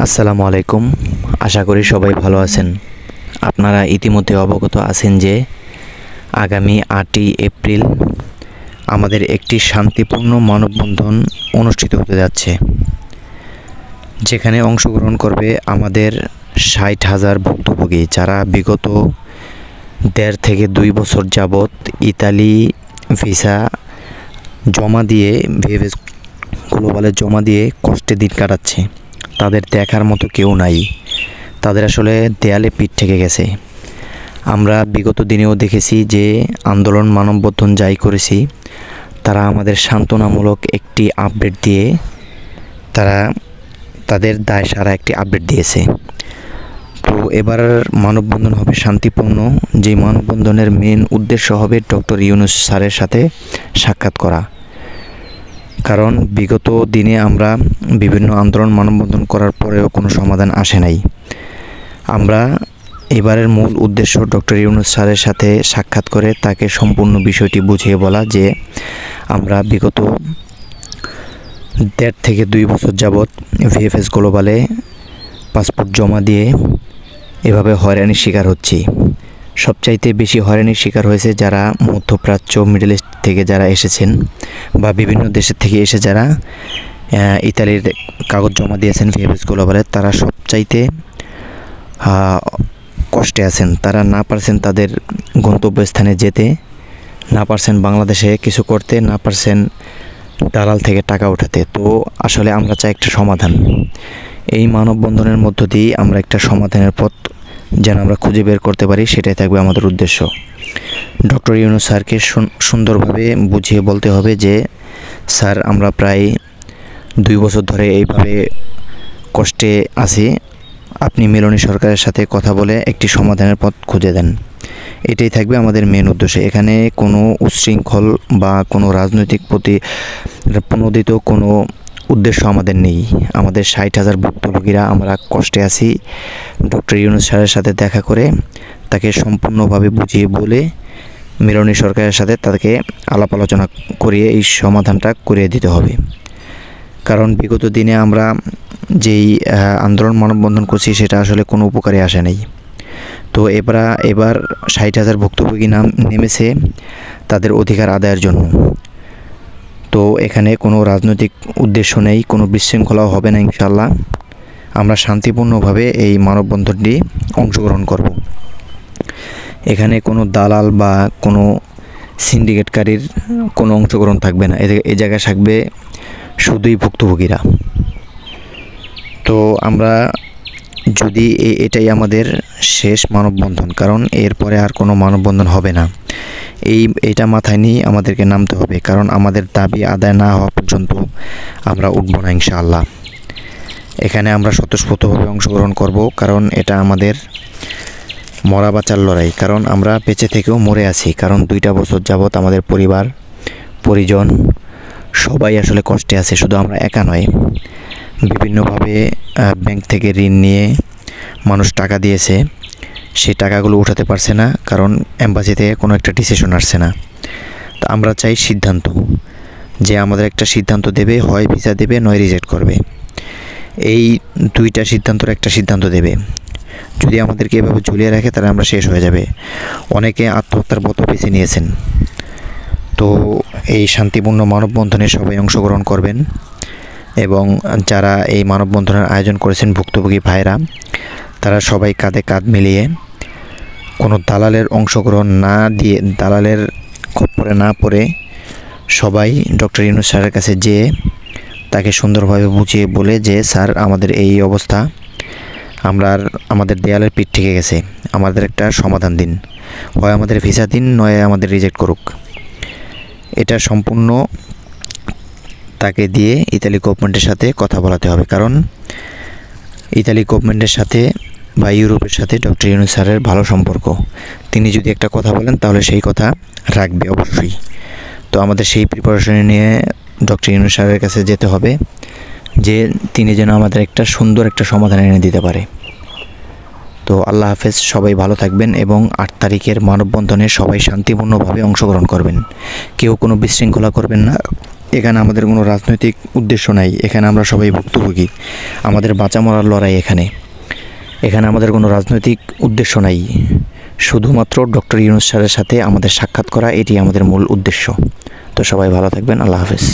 আসসালামু আলাইকুম। আশা করি সবাই ভালো আছেন। আপনারা ইতিমধ্যে অবগত আছেন যে আগামী 8ই এপ্রিল আমাদের একটি শান্তিপূর্ণ মানববন্ধন অনুষ্ঠিত হতে যাচ্ছে, যেখানে অংশগ্রহণ করবে আমাদের 60,000 ভুক্তভোগী, যারা বিগত 1.5 থেকে 2 বছর যাবৎ ইতালি ভিসা জমা দিয়ে ভিএফএস গ্লোবালে জমা দিয়ে কষ্টে দিন কাটাচ্ছে। তাদের দেখার মতো কেউ নাই, তাদের আসলে দেয়ালে পিঠ থেকে গেছে। আমরা বিগত দিনেও দেখেছি যে আন্দোলন মানববন্ধন যাই করেছি, তারা আমাদের সান্ত্বনামূলক একটি আপডেট দিয়ে তারা তাদের দায় সারা একটি আপডেট দিয়েছে। তো এবার মানববন্ধন হবে শান্তিপূর্ণ, যে মানববন্ধনের মেন উদ্দেশ্য হবে ডক্টর ইউনূস স্যারের সাথে সাক্ষাৎ করা। কারণ বিগত দিনে আমরা বিভিন্ন আন্দোলন মানববন্ধন করার পরেও কোনো সমাধান আসে নাই। আমরা এবারের মূল উদ্দেশ্য ডক্টর ইউনূস স্যারের সাথে সাক্ষাৎ করে তাকে সম্পূর্ণ বিষয়টি বুঝিয়ে বলা যে আমরা বিগত 1.5 থেকে 2 বছর যাবৎ ভিএফএস গ্লোবালে পাসপোর্ট জমা দিয়ে এভাবে হয়রানির শিকার হচ্ছি। সবচাইতে বেশি হয়রানির শিকার হয়েছে যারা মধ্যপ্রাচ্য, মিডল ইস্ট থেকে যারা এসেছেন বা বিভিন্ন দেশের থেকে এসে যারা ইতালির কাগজ জমা দিয়েছেন ভিএফএস গ্লোবালে, তারা সবচাইতে কষ্টে আছেন। তারা না পারছেন তাদের গন্তব্যস্থানে যেতে, না পারছেন বাংলাদেশে কিছু করতে, না পারছেন দালাল থেকে টাকা উঠাতে। তো আসলে আমরা চাই একটা সমাধান। এই মানববন্ধনের মধ্য দিয়ে আমরা একটা সমাধানের পথ যেন আমরা খুঁজে বের করতে পারি, সেটাই থাকবে আমাদের উদ্দেশ্য। ডক্টর ইউনূস স্যারকে সুন্দরভাবে বুঝিয়ে বলতে হবে যে স্যার, আমরা প্রায় 2 বছর ধরে এইভাবে কষ্টে আছি, আপনি মেলনী সরকারের সাথে কথা বলে একটি সমাধানের পথ খুঁজে দেন। এটাই থাকবে আমাদের মেন উদ্দেশ্য। এখানে কোনো উচ্ছৃঙ্খল বা কোনো রাজনৈতিক প্রণোদিত কোনো উদ্দেশ্য আমাদের নেই। আমাদের 60,000 ভুক্তভোগীরা আমরা কষ্টে আছি, ডক্টর ইউনূস স্যারের সাথে দেখা করে তাকে সম্পূর্ণভাবে বুঝিয়ে বলে মেলনী সরকারের সাথে তাকে আলাপ আলোচনা করিয়ে এই সমাধানটা করিয়ে দিতে হবে। কারণ বিগত দিনে আমরা যেই আন্দোলন মানববন্ধন করছি সেটা আসলে কোনো উপকারে আসে নাই। তো এবার 60,000 ভুক্তভোগী নেমেছে তাদের অধিকার আদায়ের জন্য। তো এখানে কোনো রাজনৈতিক উদ্দেশ্য নেই, কোনো বিশৃঙ্খলাও হবে না ইনশাআল্লাহ। আমরা শান্তিপূর্ণভাবে এই মানববন্ধনটি অংশগ্রহণ করব। এখানে কোনো দালাল বা কোনো সিন্ডিকেটকারীর কোনো অংশগ্রহণ থাকবে না। এই জায়গায় থাকবে শুধুই ভুক্তভোগীরা। তো আমরা যদি এটাই আমাদের শেষ মানববন্ধন, কারণ এরপরে আর কোনো মানববন্ধন হবে না। এইটা মাথায় নিয়ে আমাদেরকে নামতে হবে, কারণ আমাদের দাবি আদায় না হওয়া পর্যন্ত আমরা উঠব না ইনশাআল্লাহ। এখানে আমরা স্বতঃস্ফূর্তভাবে অংশগ্রহণ করব, কারণ এটা আমাদের মরা বাঁচার লড়াই। কারণ আমরা বেঁচে থেকেও মরে আছি, কারণ 2টা বছর যাবৎ আমাদের পরিবার পরিজন সবাই আসলে কষ্টে আছে। শুধু আমরা একা নয়, বিভিন্নভাবে ব্যাংক থেকে ঋণ নিয়ে মানুষ টাকা দিয়েছে, সেই টাকাগুলো উঠাতে পারছে না, কারণ এম্বাসি থেকে কোনো একটা ডিসিশন আসছে না। তো আমরা চাই সিদ্ধান্ত, যে আমাদের একটা সিদ্ধান্ত দেবে, হয় ভিসা দেবে নয় রিজেক্ট করবে। এই 2টা সিদ্ধান্তর একটা সিদ্ধান্ত দেবে। যদি আমাদেরকে এভাবে ঝুলিয়ে রাখে তাহলে আমরা শেষ হয়ে যাবে। অনেকে আত্মহত্যার পথ বেছে নিয়েছেন। তো এই শান্তিপূর্ণ মানববন্ধনে সবাই অংশগ্রহণ করবেন, এবং যারা এই মানববন্ধনের আয়োজন করেছেন ভুক্তভোগী ভাইরা, তারা সবাই কাঁধে কাঁধ মিলিয়ে কোনো দালালের অংশগ্রহণ না দিয়ে, দালালের খপ্পরে না পড়ে সবাই ডক্টর ইউনূস স্যারের কাছে যেয়ে তাকে সুন্দরভাবে বুঝিয়ে বলে যে স্যার, আমাদের এই অবস্থা, আমাদের দেয়ালের পিঠ থেকে গেছে, আমাদের একটা সমাধান দিন, হয় আমাদের ভিসা দিন নয় আমাদের রিজেক্ট করুক। এটা সম্পূর্ণ তাকে দিয়ে ইতালি গভর্নমেন্টের সাথে কথা বলাতে হবে। কারণ ইতালি গভর্নমেন্টের সাথে বা ইউরোপের সাথে ডক্টর ইউনূস স্যারের ভালো সম্পর্ক। তিনি যদি একটা কথা বলেন তাহলে সেই কথা রাখবে অবশ্যই। তো আমাদের সেই প্রিপারেশন নিয়ে ডক্টর ইউনূস স্যারের কাছে যেতে হবে, যে তিনি যেন আমাদের একটা সুন্দর একটা সমাধান এনে দিতে পারে। তো আল্লাহ হাফেজ, সবাই ভালো থাকবেন, এবং 8 তারিখের মানববন্ধনে সবাই শান্তিপূর্ণভাবে অংশগ্রহণ করবেন। কেউ কোনো বিশৃঙ্খলা করবেন না, এখানে আমাদের কোনো রাজনৈতিক উদ্দেশ্য নাই, এখানে আমরা সবাই ভুক্তভোগী, আমাদের বাঁচা মরার লড়াই এখানে আমাদের কোনো রাজনৈতিক উদ্দেশ্য নাই, শুধুমাত্র ডক্টর ইউনূস স্যারের সাথে আমাদের সাক্ষাৎ করা, এটি আমাদের মূল উদ্দেশ্য। তো সবাই ভালো থাকবেন, আল্লাহ হাফেজ।